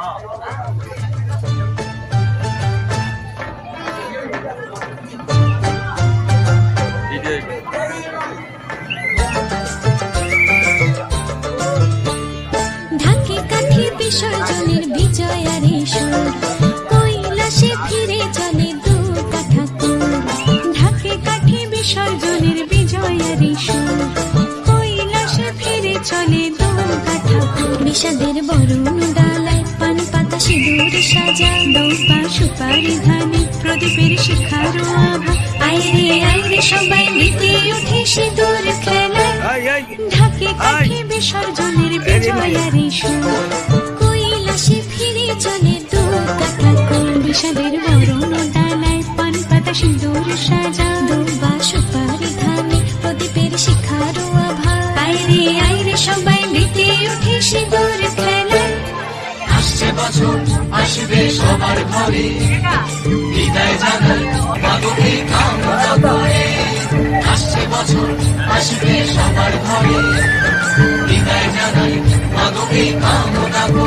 ঢাকে কাঠি বিসর্জনের বিজয়ারে সুর, কৈলাসে ফিরে চলে দু কাঠা কুল। ঢাকে কাঠি বিসর্জনের বিজয়ারে সুর, কৈলাসে ফিরে চলে দু কাঠা কুল। বিষাদের বরণ ডালায় পান পাতা সিঁদুর সাজা, দৌপা সুপারি ধানে প্রদীপের শিখারো আভা। আইরে সবাই মেতে উঠে সিঁদুর খেলায়, ঢাকে কাঠি বিসর্জনের বিজয়ারে সুর, কৈলাসে ফিরে চলে দু কাঠা কুল। বিষাদের বরণ ডালায় পান পাতা সিঁদুর সাজা, দৌপা সুপারি ধানে প্রদীপের শিখারো আভা। আইরে সবাই মেতে উঠে সিঁদুর খেলায়। আসছে বছর আসবে সবার ঘরে, বিদায় জানাই মাগোকে কামনা করে। আসছে বছর আসবে সবার ঘরে, বিদায় জানাই মাগোকে কামনা করে।